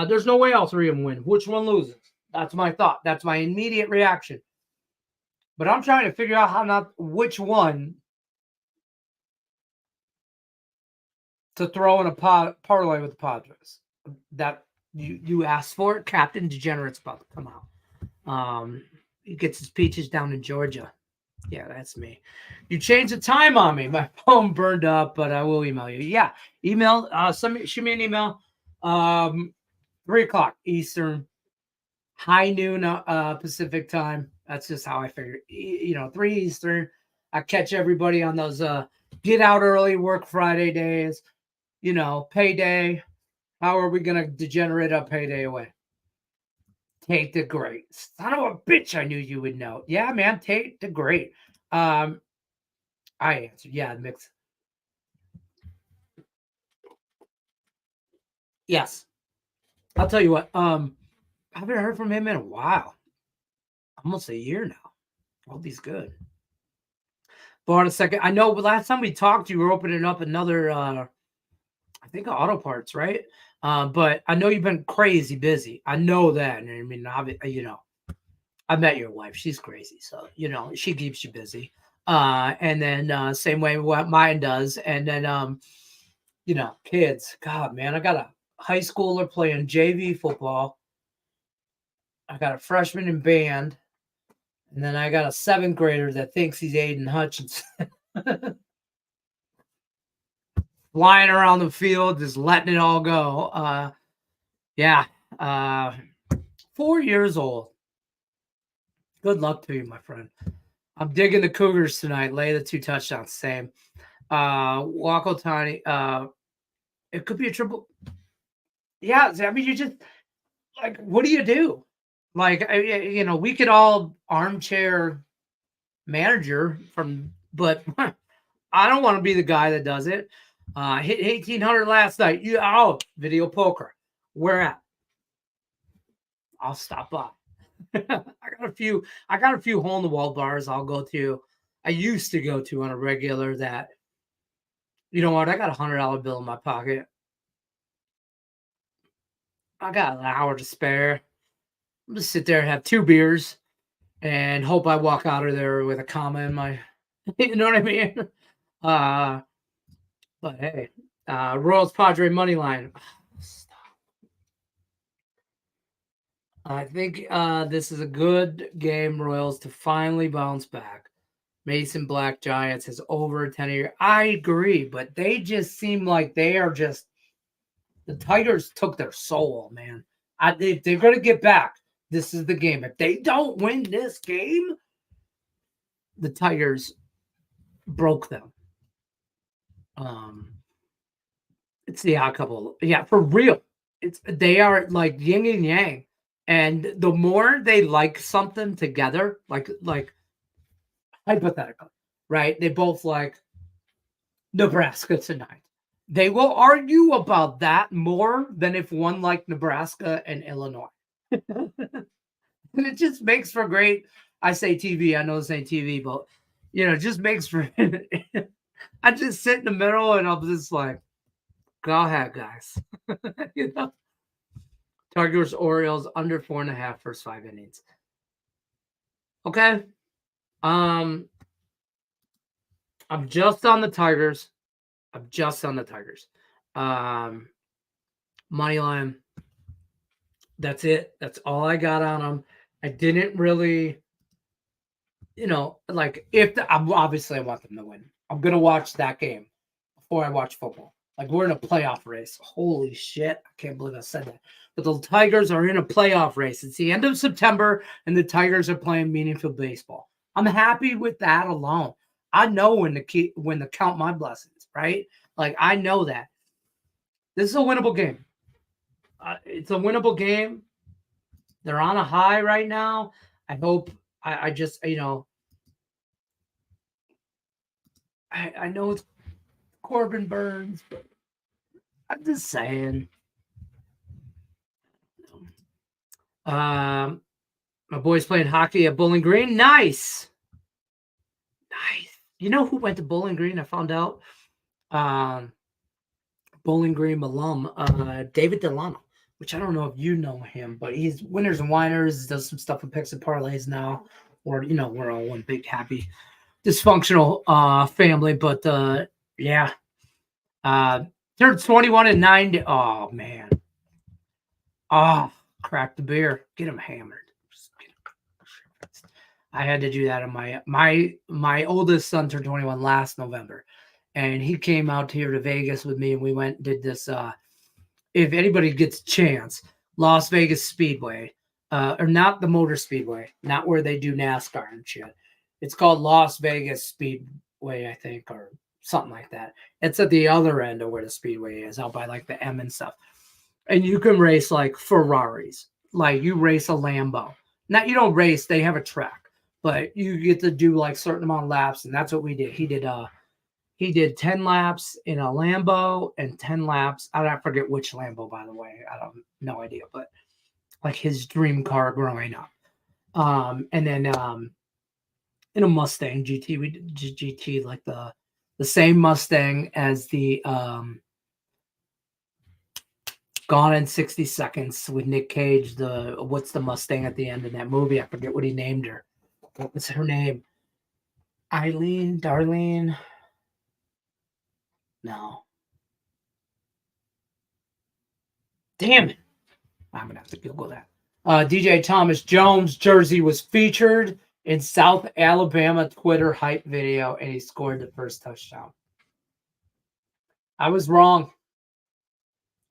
There's no way all 3 of them win. Which one loses? That's my thought. That's my immediate reaction. But I'm trying to figure out which one to throw in a parlay with the Padres. That you asked for it. Captain Degenerate's about to come out. He gets his peaches down in Georgia. Yeah, that's me. You changed the time on me. My phone burned up, but I will email you. Yeah, email. Shoot me an email. 3:00 Eastern, high noon Pacific time. That's just how I figure. 3 Eastern. I catch everybody on those get out early, work Friday days. Payday. How are we gonna degenerate up payday away? Tate the Great. Son of a bitch, I knew you would know. Yeah, man, Tate the Great. I answered. Yeah, mix. Yes. I'll tell you what. I haven't heard from him in a while. Almost a year now. Hope he's good. Hold on a second. I know last time we talked, you were opening up another I think auto parts, right? But I know you've been crazy busy. I know that. And I mean, I met your wife. She's crazy. So, she keeps you busy. And then same way what mine does. And then, kids. God, man, I got a high schooler playing JV football. I got a freshman in band. And then I got a 7th grader that thinks he's Aiden Hutchinson. Flying around the field, just letting it all go. Yeah. 4 years old. Good luck to you, my friend. I'm digging the Cougars tonight. Lay the 2 touchdowns. Same. Waco Tiny. It could be a triple. Yeah, I mean, you just like, what do you do? Like, we could all armchair manager but I don't want to be the guy that does it. Hit 1,800 last night. Video poker. Where at? I'll stop by. I got a few hole in the wall bars I'll go to. I used to go to on a regular that, you know what? I got $100 bill in my pocket. I got an hour to spare. I'm just sit there and have 2 beers and hope I walk out of there with a comma in my, you know what I mean? But hey, Royals Padre money line. I think this is a good game, Royals, to finally bounce back. Mason Black Giants has over a 10-year. I agree, but they just seem like they are just the Tigers took their soul, man. They're going to get back. This is the game. If they don't win this game, the Tigers broke them. It's the odd couple. Yeah, for real. They are like yin and yang. And the more they like something together, like hypothetically, right? They both like Nebraska tonight. They will argue about that more than if one liked Nebraska and Illinois. And it just makes for great, I say TV, I know this ain't TV, but it just makes for I just sit in the middle and I'm just like, go ahead, guys. Tigers, Orioles under 4.5 first 5 innings. Okay. I'm just on the Tigers. Money line. That's it. That's all I got on them. I didn't really, obviously I want them to win. I'm going to watch that game before I watch football. Like, we're in a playoff race. Holy shit. I can't believe I said that. But the Tigers are in a playoff race. It's the end of September, and the Tigers are playing meaningful baseball. I'm happy with that alone. I know when to count my blessings, right? Like, I know that. This is a winnable game. It's a winnable game. They're on a high right now. I hope I just, I know it's Corbin Burns, but I'm just saying. My boy's playing hockey at Bowling Green. Nice. You know who went to Bowling Green? I found out. Bowling Green alum, David Delano, which I don't know if you know him, but he's Winners and Winers, does some stuff with picks and parlays now. Or, we're all one big, happy, dysfunctional family. But, yeah. Turned 21 and 9. Oh, man. Oh, crack the beer. Get him hammered. I had to do that on my oldest son turned 21 last November. And he came out here to Vegas with me, and we went and did this. If anybody gets a chance, Las Vegas Speedway, or not the Motor Speedway, not where they do NASCAR and shit. It's called Las Vegas Speedway, I think, or something like that. It's at the other end of where the Speedway is, out by like the M and stuff. And you can race like Ferraris, like you race a Lambo. Now you don't race; they have a track, but you get to do like certain amount of laps, and that's what we did. He did 10 laps in a Lambo and 10 laps. I forget which Lambo, by the way. No idea, but like his dream car growing up. And then in a Mustang GT, we did GT, like the same Mustang as the Gone in 60 Seconds with Nick Cage. What's the Mustang at the end of that movie? I forget what he named her. What was her name? Darlene. No. Damn it. I'm going to have to Google that. DJ Thomas Jones jersey was featured in South Alabama Twitter hype video, and he scored the first touchdown. I was wrong.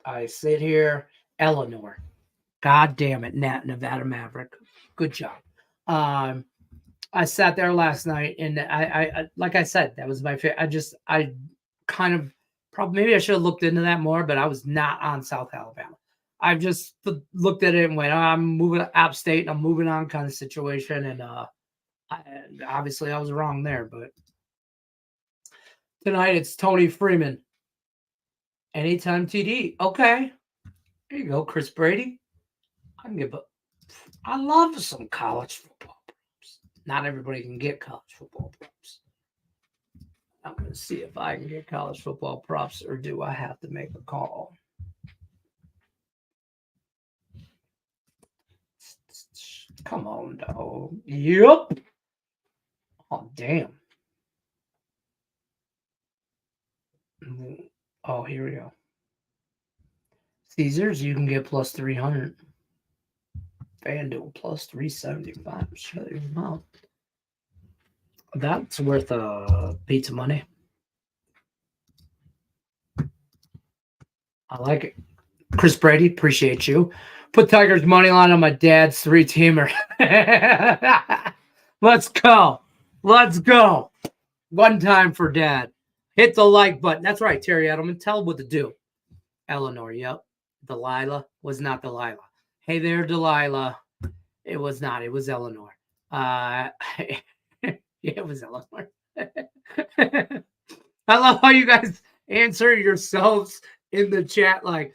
I sit here, Eleanor. God damn it, Nevada Maverick. Good job. I sat there last night, and I like I said, that was my favorite. I kind of probably maybe I should have looked into that more, but I was not on South Alabama. I just looked at it and went, I'm moving to App State, and I'm moving on kind of situation, and obviously I was wrong there. But tonight it's Tony Freeman. Anytime TD. Okay. There you go, Chris Brady. I love some college football props. Not everybody can get college football props. I'm going to see if I can get college football props, or do I have to make a call? Come on, dog. Yep. Oh, damn. Oh, here we go. Caesars, you can get plus 300. FanDuel plus 375. Shut your mouth. That's worth pizza money. I like it. Chris Brady, appreciate you. Put Tigers money line on my dad's 3-teamer. Let's go. Let's go. One time for dad. Hit the like button. That's right, Terry Edelman. Tell him what to do. Eleanor, yep. Delilah was not Delilah. Hey there, Delilah. It was not. It was Eleanor. Yeah, it was Eleanor. I love how you guys answer yourselves in the chat like,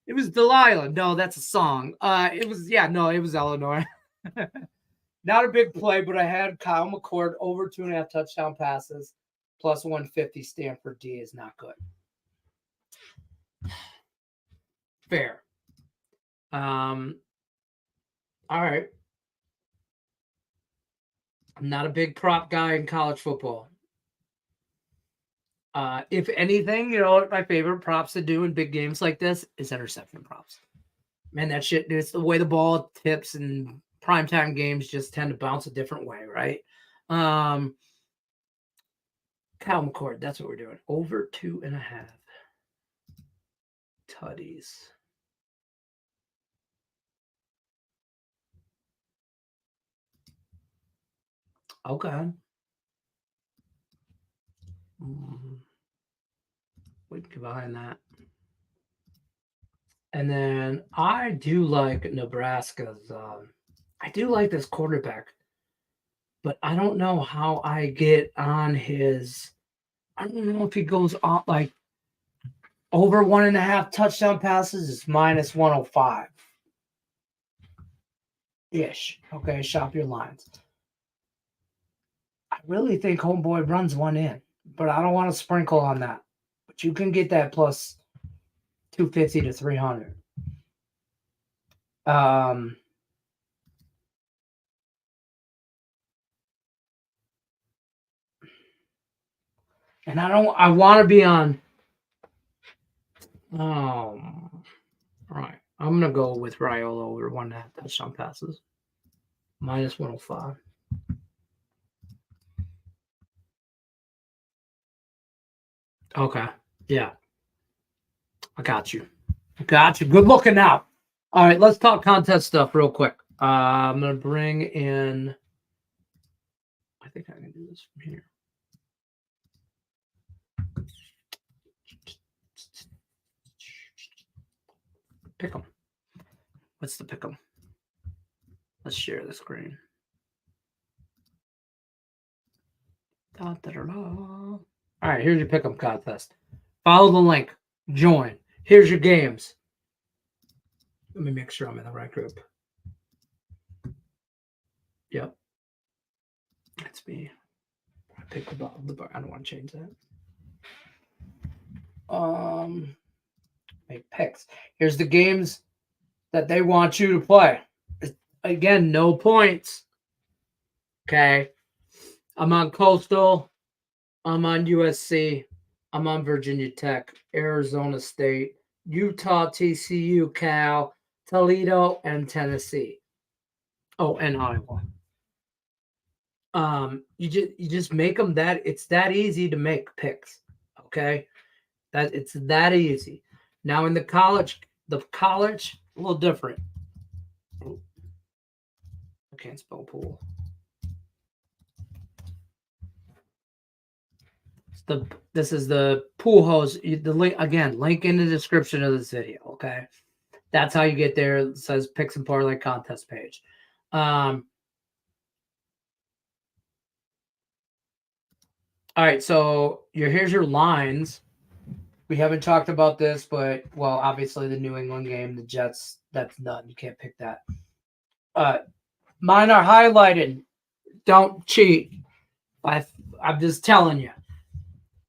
it was Delilah. No, that's a song. It was Eleanor. Not a big play, but I had Kyle McCord over 2.5 touchdown passes, plus 150. Stanford D is not good. Fair. All right. I'm not a big prop guy in college football. If anything, you know what my favorite props to do in big games like this is interception props. Man, that shit, dude, it's the way the ball tips, and primetime games just tend to bounce a different way, right? Kyle McCord, that's what we're doing. Over 2.5 tutties. Okay. We can combine that. And then I do like Nebraska's. I do like this quarterback, but I don't know how I get on his. I don't know if he goes off like over 1.5 touchdown passes is minus 105 ish. Okay, shop your lines. I really think homeboy runs one in, but I don't want to sprinkle on that. But you can get that plus 250 to 300. And I want to be on. All right. I'm going to go with Raiola over 1.5 touchdown passes. Minus 105. Okay. Yeah. I got you. Good looking out. All right. Let's talk contest stuff real quick. I'm going to bring in. I think I can do this from here. Pick 'em. What's the pick 'em? Let's share the screen. Da, da, da, da. All right, here's your pick 'em contest. Follow the link. Join. Here's your games. Let me make sure I'm in the right group. Yep. That's me. I picked the bar. I don't want to change that. Make picks. Here's the games that they want you to play. Again, no points. Okay. I'm on Coastal. I'm on USC. I'm on Virginia Tech, Arizona State, Utah, TCU, Cal, Toledo, and Tennessee. Oh, and Iowa. You just make them that it's that easy to make picks. Okay, that it's that easy. Now in the college a little different. I can't spell pool. This is the pool hose. The link again, link in the description of this video. Okay, that's how you get there. It says picks and parlay contest page. All right, so here's your lines. We haven't talked about this, but well, obviously the New England game, the Jets, that's done. You can't pick that. Mine are highlighted. Don't cheat. I'm just telling you.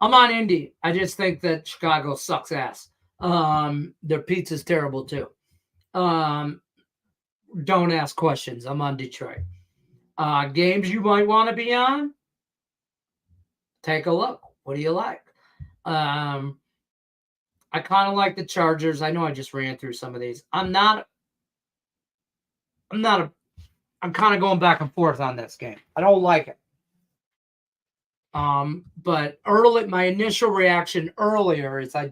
I'm on Indy. I just think that Chicago sucks ass. Their pizza's terrible too. Don't ask questions. I'm on Detroit. Games you might want to be on? Take a look. What do you like? I kind of like the Chargers. I know I just ran through some of these. I'm kind of going back and forth on this game. I don't like it. But my initial reaction earlier is I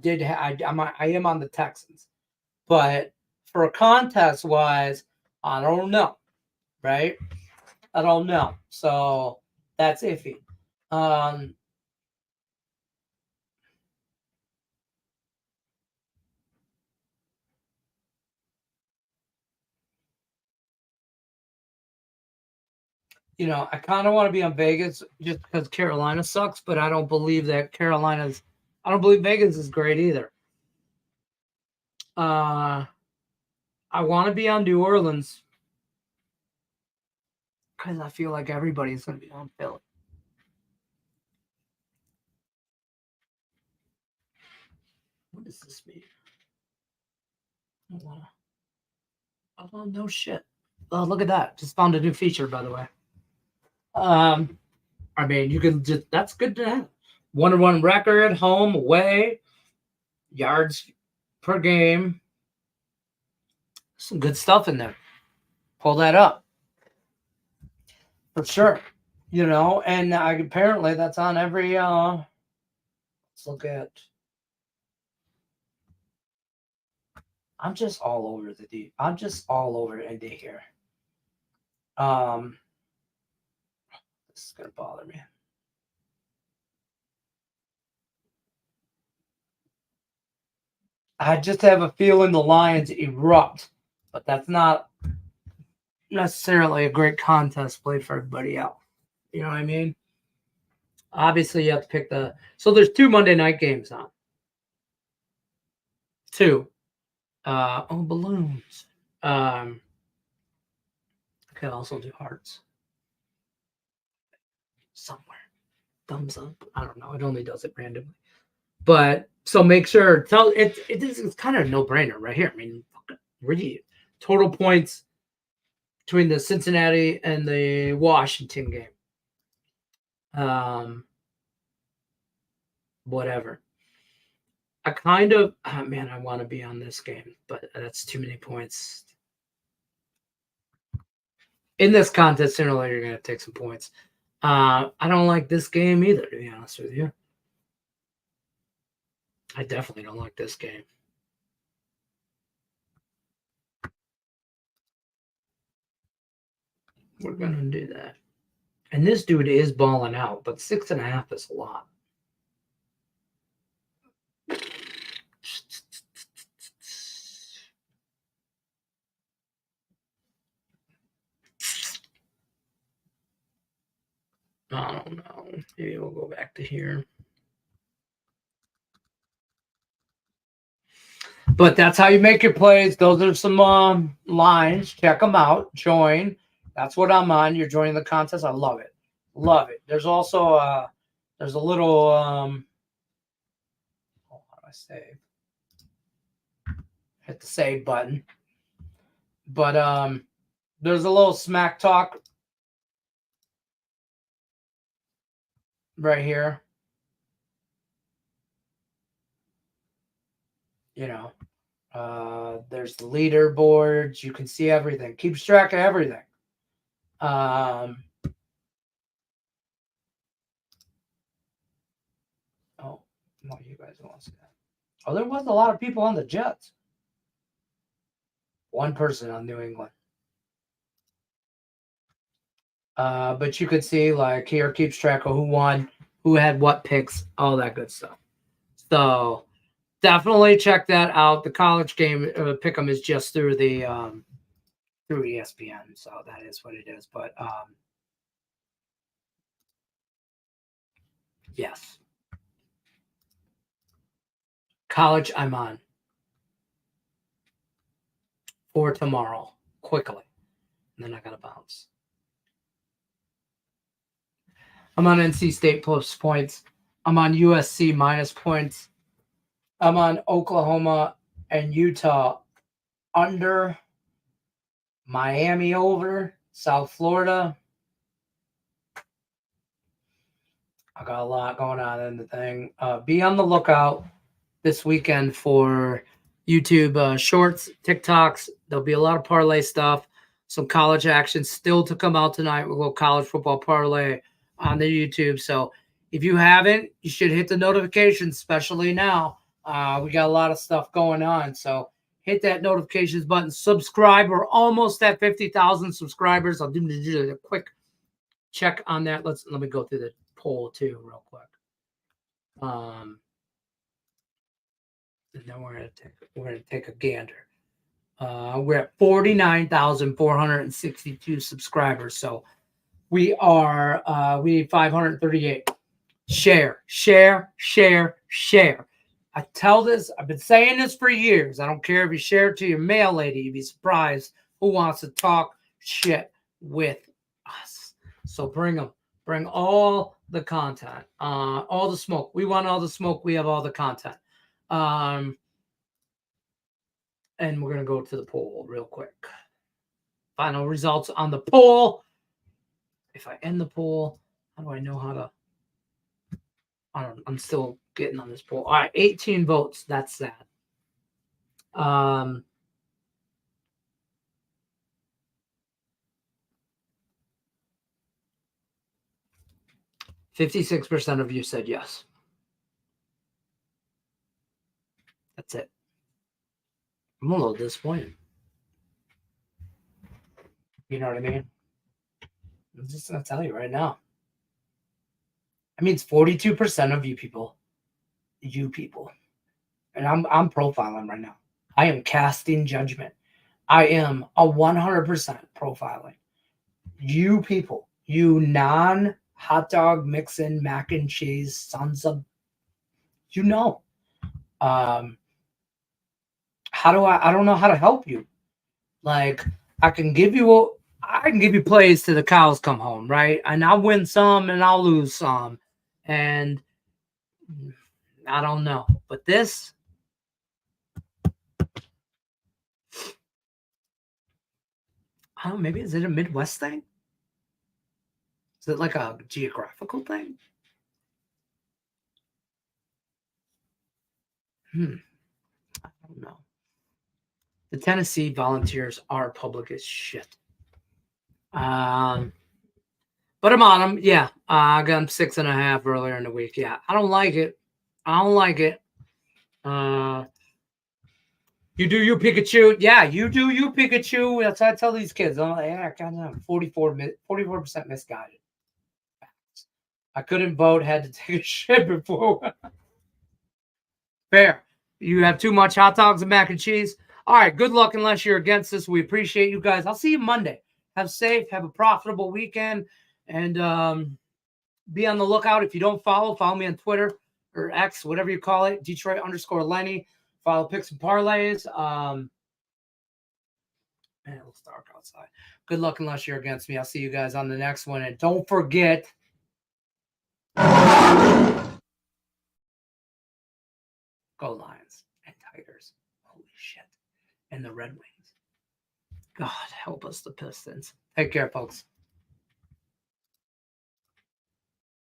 am on the Texans, but for a contest wise, I don't know, right? I don't know, so that's iffy. I kind of want to be on Vegas just because Carolina sucks, but I don't believe that I don't believe Vegas is great either. I want to be on New Orleans because I feel like everybody's going to be on Philly. What does this mean? Oh, no shit. Oh, look at that. Just found a new feature, by the way. I mean, you can just, that's good to have. 1-1 record, home, away, yards per game. Some good stuff in there. Pull that up. For sure. And apparently that's on every, let's look at, I'm just all over I'm just all over Indy here. This is going to bother me. I just have a feeling the Lions erupt, but that's not necessarily a great contest play for everybody else. You know what I mean? Obviously, you have to pick so there's 2 Monday night games on. 2. Balloons. I can also do hearts. Somewhere. Thumbs up. I don't know. It only does it randomly. But so make sure it's kind of a no-brainer right here. I mean, really, total points between the Cincinnati and the Washington game. Whatever. I kind of, I want to be on this game, but that's too many points. In this contest, sooner or later, you're going to take some points. I don't like this game either, to be honest with you. I definitely don't like this game. We're going to do that. And this dude is balling out, but 6.5 is a lot. I don't know. Maybe we'll go back to here. But that's how you make your plays. Those are some lines. Check them out. Join. That's what I'm on. You're joining the contest. I love it. Love it. There's also there's a little how do I save? Hit the save button. But there's a little smack talk right here. There's the leaderboards. You can see everything. Keeps track of everything. What you guys want to see that? Oh, there was a lot of people on the Jets. One person on New England. But you could see like here keeps track of who won, who had what picks, all that good stuff. So definitely check that out. The college game pick'em is just through the through ESPN, so that is what it is. But yes, college I'm on for tomorrow quickly, and then I gotta bounce. I'm on NC State plus points. I'm on USC minus points. I'm on Oklahoma and Utah under, Miami over, South Florida. I got a lot going on in the thing. Be on the lookout this weekend for YouTube shorts, TikToks. There'll be a lot of parlay stuff, some college action still to come out tonight. We'll go college football parlay on the YouTube. So if you haven't, you should hit the notifications, especially now. We got a lot of stuff going on. So hit that notifications button. Subscribe. We're almost at 50,000 subscribers. I'll do a quick check on that. Let me go through the poll too real quick. And then we're gonna take a gander. We're at 49,462 subscribers. So we need 538. Share. I tell this, I've been saying this for years. I don't care if you share it to your mail lady, you'd be surprised who wants to talk shit with us. So bring them. Bring all the content, all the smoke. We want all the smoke. We have all the content. And we're going to go to the poll real quick. Final results on the poll. If I end the poll, how do I know how to? I'm still getting on this poll. All right, 18 votes. That's that. 56% of you said yes. That's it. I'm a little disappointed. You know what I mean? I'm just going to tell you right now. That means 42% of you people, and I'm profiling right now. I am casting judgment. I am a 100% profiling. You people, you non-hot dog mixing mac and cheese sons of, I don't know how to help you. Like I can give you plays till the cows come home, right? And I'll win some and I'll lose some. And I don't know. But this, I don't know, maybe is it a Midwest thing? Is it like a geographical thing? I don't know. The Tennessee Volunteers are public as shit. But I'm on them. Yeah. I got them 6.5 earlier in the week. Yeah. I don't like it. You do you, Pikachu. Yeah, you do you, Pikachu. That's what I tell these kids. I'm like, yeah, goddamn, 44% misguided. I couldn't vote, had to take a shit before. Fair. You have too much hot dogs and mac and cheese. All right, good luck unless you're against us. We appreciate you guys. I'll see you Monday. Have safe, have a profitable weekend, and be on the lookout. If you don't follow me on Twitter or X, whatever you call it, Detroit_Lenny. Follow Picks and Parlays. Man, it looks dark outside. Good luck unless you're against me. I'll see you guys on the next one. And don't forget, go Lions and Tigers. Holy shit. And the Red Wings. God help us, the Pistons. Take care, folks.